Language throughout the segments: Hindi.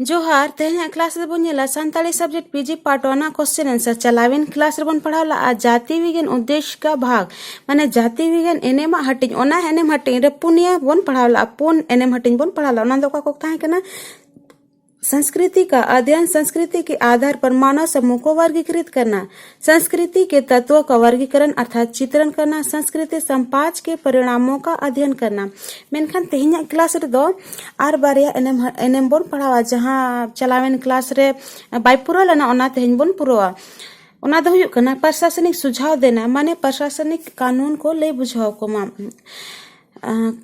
जोहार तेहना क्लास रे बोन नेला Santali subject PG part 1 question answer चलाविन क्लास रे बोन पढ़ावला आ जाति विज्ञान उद्देश्य का भाग माने जाति विज्ञान एनेमा हटिंग ओना एनेम हटिंग रे पुनिया बोन पढ़ावला पुन एनेम हटिंग बोन पढ़ावला ओना दोका को ताहे कना संस्कृति का अध्ययन संस्कृति के आधार पर मानव समूह को वर्गीकृत करना, संस्कृति के तत्वों का वर्गीकरण अर्थात चित्रण करना, संस्कृति संपाज के परिणामों का अध्ययन करना। मेनखान तेहना क्लास रे दो आर बारिया एनेम बोन पढ़ावा जहां चलावेन क्लास रे बाय पुरल ना ओना तेहन बोन पुरवा ओना दो हुयुग कना प्रशासनिक सुझाव देना माने प्रशासनिक कानून को ले बुझाव को मा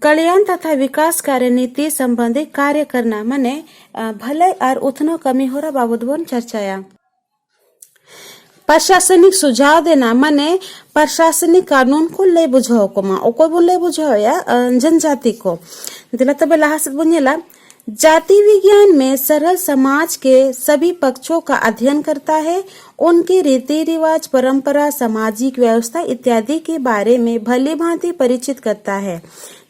कल्याण तथा विकास कार्य नीति संबंधी कार्य करना माने भले और उथनो कमी हो रहा बाबत बोन चर्चाया। प्रशासनिक सुझाव देना माने प्रशासनिक कानून को ले बुझाओ को मा ओको बोन ले बुझाओ या जनजाति को दिला तबे लाहस बुनेला जाति विज्ञान में सरल समाज के सभी पक्षों का अध्ययन करता है, उनके रीति रिवाज परंपरा सामाजिक व्यवस्था इत्यादि के बारे में भली भांति परिचित करता है।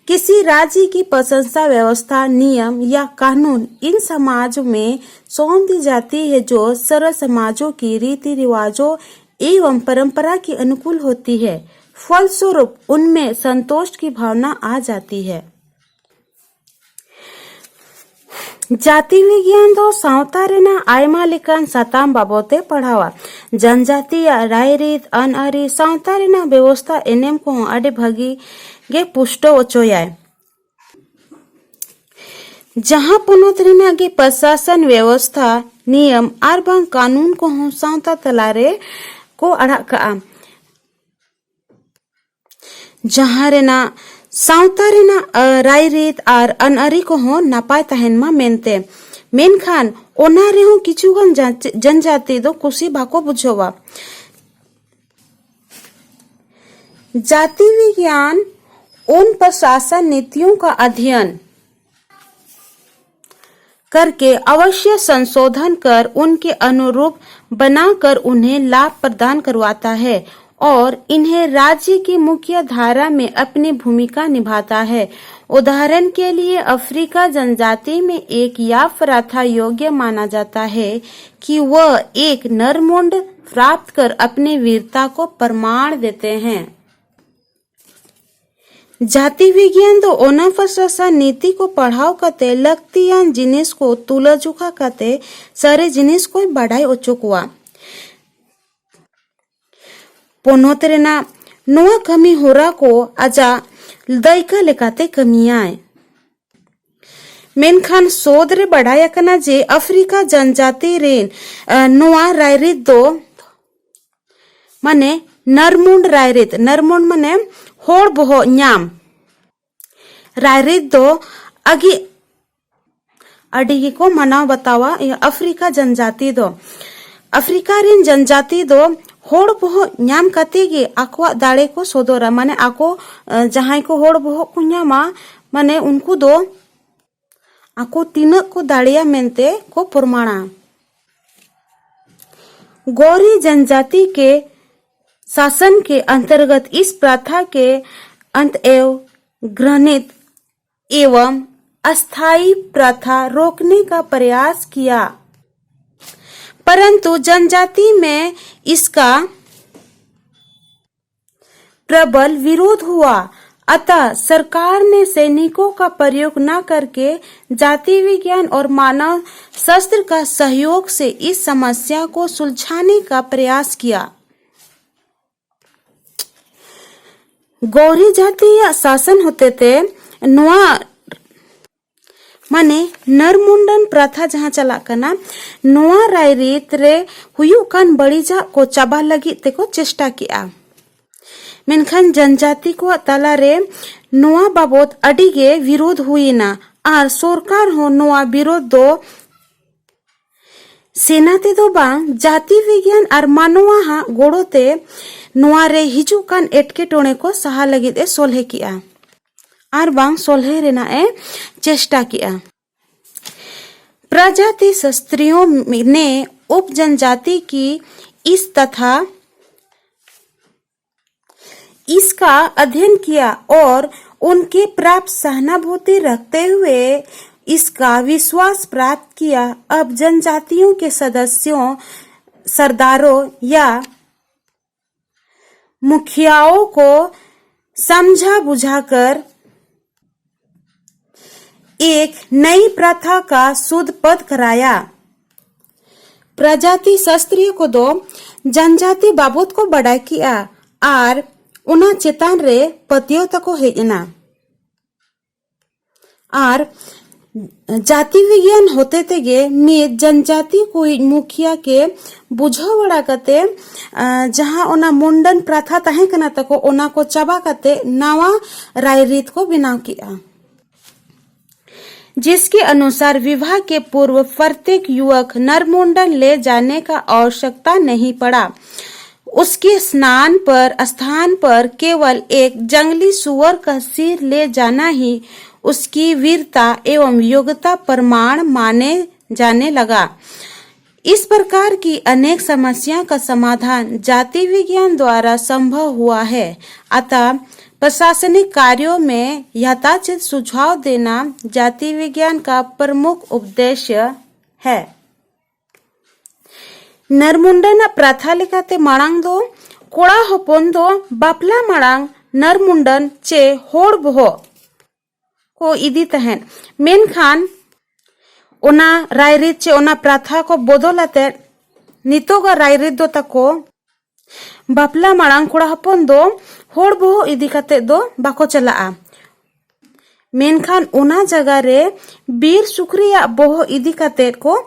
किसी राज्य की प्रशंसा व्यवस्था नियम या कानून इन समाजों में सौंप दी जाती है जो सरल समाजों की रीति रिवाजों एवं परंपरा के अनुकूल होती है। फलस्वरूप उनमें संतोष की भावना आ जाती है। जाति विज्ञान दो सावता रेना आयमा लेकान साताम बाबते पढ़ावा जनजाति या रायरीत अनअरी सावता रेना व्यवस्था एनेम को आडे भागी गे पुष्टो ओचोयाय जहां पुनोत रेना गे प्रशासन व्यवस्था नियम आर बांग कानून को हूं सावता तलारे को अड़ा का जहां रेना सावता रेना रायरीत आर अनअरी को हो नापाय तहन मा मेनते मेनखान ओना रे हो किछुगन जनजाति दो कुसी बाको बुझोवा। जाति विज्ञान उन प्रशासन नीतियों का अध्ययन करके अवश्य संशोधन कर उनके अनुरूप बनाकर उन्हें लाभ प्रदान करवाता है और इन्हें राज्य की मुख्य धारा में अपनी भूमिका निभाता है। उदाहरण के लिए अफ्रीका जनजाति में एक याफ्राथा योग्य माना जाता है कि वह एक नरमुंड प्राप्त कर अपनी वीरता को प्रमाण देते हैं। जाति विज्ञान दो ओना प्रशासन नीति को पढ़ाव कते लगतियान जिनिस को तुलाजुखा कते सारे जिनिस को बढ़ाई ओचुकवा पोनोत रेना नोआ कमी होरा को आजा दायका लेकाते कमियाय मेनखान सोद रे बढ़ाया कना जे अफ्रीका जनजाति रेन नोआ रायरीत दो माने नरमुंड रायरीत नरमुंड माने होड़ बोहो न्याम रायरीत दो आगे अडिगी को मनाव बतावा अफ्रीका जनजाति दो अफ्रीका रेन जनजाति दो होड़ बोहो न्याम कते गे आकवा दाड़े को सोदोरा माने आको जहां को होड़ बोहो को न्यामा माने उनको दो आको तीन को दाड़िया मेनते को प्रमाणा। गौरी जनजाति के शासन के अंतर्गत इस प्रथा के अंत एवं घृणित एवं अस्थायी प्रथा रोकने का प्रयास किया, परंतु जनजाति में इसका प्रबल विरोध हुआ। अतः सरकार ने सैनिकों का प्रयोग न करके जाति विज्ञान और मानव शास्त्र का सहयोग से इस समस्या को सुलझाने का प्रयास किया। गौरी जाति या शासन होते थे नोआ माने नरमुंडन प्रथा जहां चला कना नोआ रायरीत रे हुयुग कान बड़ीजा को चाबा लगी ते को चेष्टा किया। मेनखान जनजाति को तला रे नोआ बाबत अडिगे विरोध हुई ना आर सरकार हो नोआ विरोध दो सेनाते दो बांग जाति विज्ञान आर मानवा हा गोड़ोते नोआ रे हिजु कान एटकेटोणे को सहा लगी दे सोल्हे किया आर बांग सोल्हे रेना ए चेष्टा किया। प्रजाति शास्त्रियों ने उप जनजाति की इस तथा इसका अध्ययन किया और उनके प्राप्त सहानुभूति रखते हुए इसका विश्वास प्राप्त किया। अब जनजातियों के सदस्यों, सरदारों या मुखियाओं को समझा बुझाकर एक नई प्रथा का शुद्ध पद कराया। प्रजाति शास्त्रियों को दो जनजाति बाबत को बड़ा किया और उना चेतान रे पतियों तक हेजना और जाति विज्ञान होते तेगे मित जनजाति को मुखिया के बुझाव बड़ा कते जहां ओना मुंडन प्रथा तहे कना तको ओना को चाबा कते नवा राय रीत को बनाव किया, जिसके अनुसार विवाह के पूर्व प्रत्येक युवक नरमुंडन ले जाने का आवश्यकता नहीं पड़ा। उसके स्थान पर केवल एक जंगली सुअर का सिर ले जाना ही उसकी वीरता एवं योग्यता प्रमाण माने जाने लगा। इस प्रकार की अनेक समस्या का समाधान जाति विज्ञान द्वारा संभव हुआ है। अतः प्रशासनिक कार्यों में यथाचित सुझाव देना जाति विज्ञान का प्रमुख उद्देश्य है। नरमुंडन प्रथा लेकाते मांग दो कोड़ा हपन दो बापला मांग नरमुंडन चे होड़ बहो को इदी तहन मेनखान ओना रायरीत चे ओना प्रथा को बदलाते नितोगा रायरीत दो तको बापला मांग कोड़ा हपन दो होड़ बहो इदी कते दो बाको चलाआ। मेनखान ओना जगह रे बीर सुक्रिया बहो इदी कते को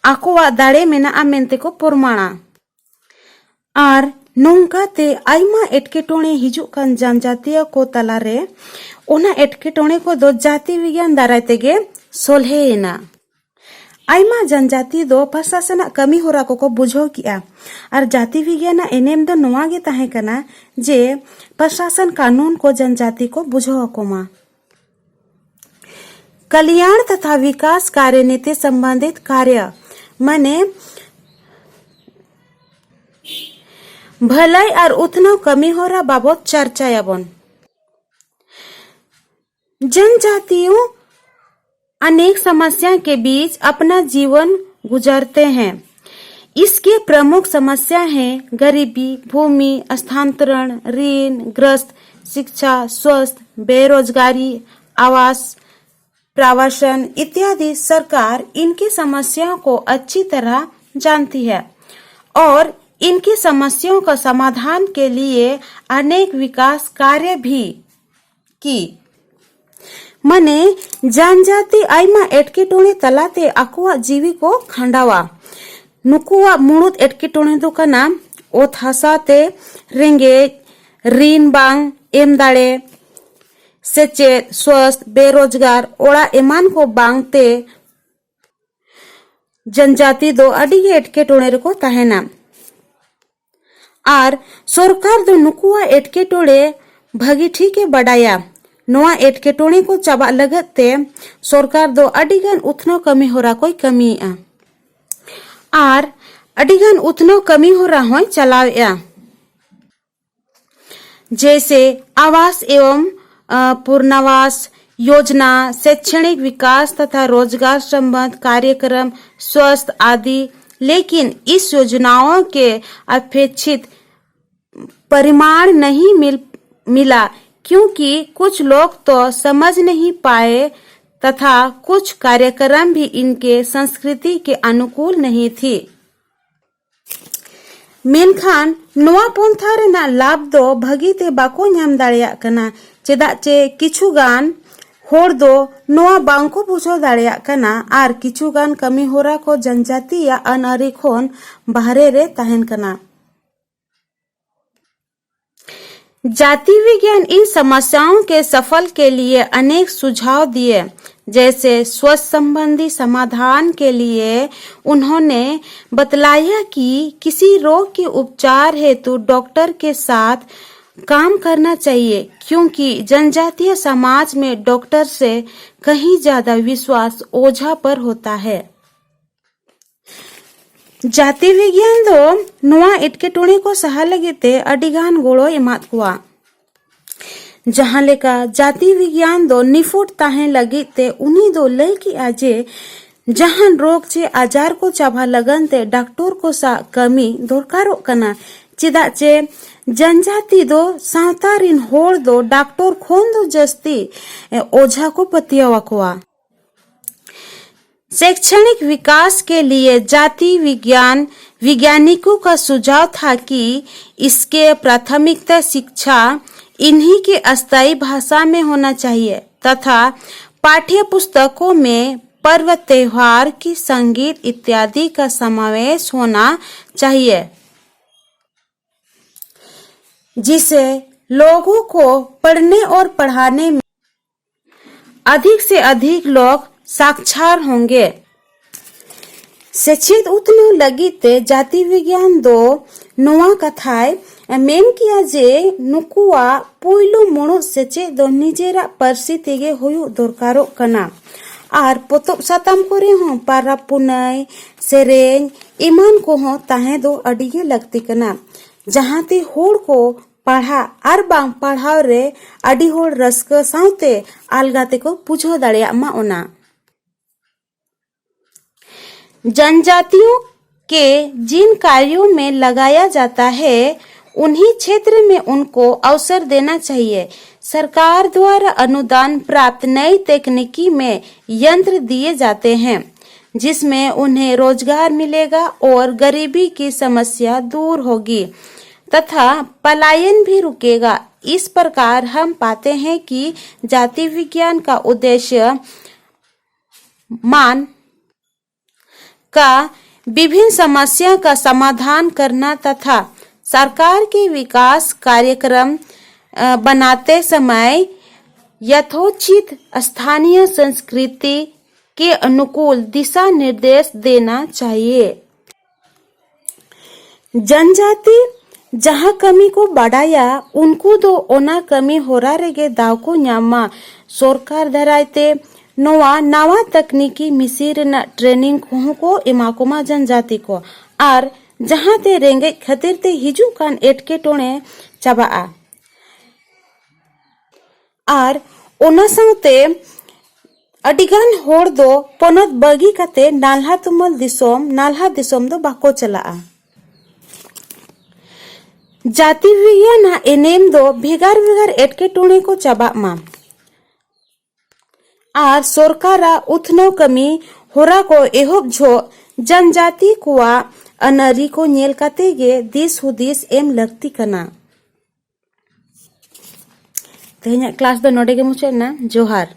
आकोवा दाड़े मेना मेनते को प्रमाणा और नोंकाते आइमा एटकेटोणे हिजुक कान जनजातिया को तलारे ओना एटकेटोणे को दो जाति विज्ञान दाराय तेगे सोल्हेना। आइमा जनजाति दो प्रशासन कमी होरा को बुझाव किया और जाति विज्ञान एनेम दो नोआ गे ताहे कना जे प्रशासन कानून को जनजाति को बुझाव कोमा। कल्याण तथा विकास कार्य नीति संबंधित कार्य माने भलाई और उतना कमी होरा बाबत चर्चा याबन। जनजातियों अनेक समस्या के बीच अपना जीवन गुजारते हैं। इसके प्रमुख समस्या हैं गरीबी, भूमि स्थानांतरण, ऋण ग्रस्त, शिक्षा, स्वास्थ्य, बेरोजगारी, आवास, प्रवासन इत्यादि। सरकार इनकी समस्याओं को अच्छी तरह जानती है और इनकी समस्याओं का समाधान के लिए अनेक विकास कार्य भी की। मने जनजाति आइमा एटकेटोणे तलाते आकुआ जीवी को खंडावा। नुकुआ मुणुत एटकेटोणे दो कना ओत हासाते रेंगेज, ऋण बांग एम दाड़े, सेचेत, स्वस्थ, बेरोजगार, ओड़ा एमान को बांगते जनजाति दो अडी एटकेटोणे को तहेना और सरकार दो नुकुआ एटकेटोणे भागी ठीक है बढ़ाया। नोआ एटकेटोणे को चाबा लगते सरकार दो अडिगान उथनो कमी होरा कोई कमी और अडिगान उथनो कमी होरा होय चलावेया। जैसे आवास एवं पुनर्वास योजना, शैक्षणिक विकास तथा रोजगार संबंध कार्यक्रम, स्वास्थ्य आदि। लेकिन इस योजनाओं के अपेक्षित परिमाण नहीं मिला क्योंकि कुछ लोग तो समझ नहीं पाए तथा कुछ कार्यक्रम भी इनके संस्कृति के अनुकूल नहीं थी। मेनखान नोआ पंथा रेना लाभ दो भगीते बाको नाम दाड़िया कना चेदा चे किछुगान होड़ दो नोआ बांको बुझो दाड़िया कना और किछुगान कमी होरा को जनजाति या अनअरी खोन बाहरे रे तहन कना। जाति विज्ञान इन समस्याओं के सफल के लिए अनेक सुझाव दिए। जैसे स्वास्थ्य संबंधी समाधान के लिए उन्होंने बतलाया कि किसी रोग के उपचार हेतु डॉक्टर के साथ काम करना चाहिए क्योंकि जनजातीय समाज में डॉक्टर से कहीं ज्यादा विश्वास ओझा पर होता है। जाति विज्ञान दो नोआ एटकेटोणे को सहा लगते अडिगान गोड़ो एमात कुआ। जहां लेका जाति विज्ञान दो निफुट ताहें लगी ते उन्हीं दो लय की आजे जहां रोग चे आजार को चाभा लगन ते डॉक्टर को सा कमी दरकारो कना चिदा चे जनजाति दो सावतारिन होड़ दो डॉक्टर खोन दो जस्ती ओझा को पतियावा कोआ। शैक्षणिक विकास के लिए जाति विज्ञान वैज्ञानिकों का सुझाव था कि इसके प्राथमिकता शिक्षा इन्हीं के अस्थायी भाषा में होना चाहिए तथा पाठ्य पुस्तकों में पर्व त्योहार की संगीत इत्यादि का समावेश होना चाहिए, जिससे लोगों को पढ़ने और पढ़ाने में अधिक से अधिक लोग साक्षर होंगे। शिक्षित उतनो लगी ते जाति विज्ञान दो नोआ कथाय मेन किया जे नुकुआ पुइलु मोणो सेचे दो निजेरा परसी तेगे होयो दरकारो कना आर पोतोब साताम करे हो पारा पुनाय सेरेन इमान को हो ताहे दो अडिगे लगती कना जहां ते होड़ को पढ़ा आर बांग पढ़ाव रे अडी होड़ रस्क साउते आलगाते को पूछो दाड़िया मा ओना। जनजातियों के जिन कार्यों में लगाया जाता है उन्हीं क्षेत्र में उनको अवसर देना चाहिए। सरकार द्वारा अनुदान प्राप्त नई तकनीकी में यंत्र दिए जाते हैं जिसमें उन्हें रोजगार मिलेगा और गरीबी की समस्या दूर होगी तथा पलायन भी रुकेगा। इस प्रकार हम पाते हैं कि जाति विज्ञान का उद्देश्य मान का विभिन्न समस्या का समाधान करना तथा सरकार के विकास कार्यक्रम बनाते समय यथोचित स्थानीय संस्कृति के अनुकूल दिशा निर्देश देना चाहिए। जनजाति जहां कमी को बढ़ाया उनको दो ओना कमी होरा रेगे दाव को न्यामा सरकार धरायते नोवा नावा तकनीकी मिसिर न ट्रेनिंग को इमाकोमा जनजाति को आर जहां ते रेंगे खातिर ते हिजू कान एटके टोणे चाबाआ आर ओना साउते अडिगान होड़ दो पनत बगी काते नाल्हा तुमल दिसोम दो बाको चलाआ। जाति विज्ञान एनेम दो भेगार भेगार एटके टोणे को चाबा मा आर सरकारा उथनो कमी होरा को एहोब झो जनजाति कुआ अनरी को नेल काते गे दिस हुदिस एम लगती कना। तेहना क्लास दो नोडे के मुचे ना जोहार।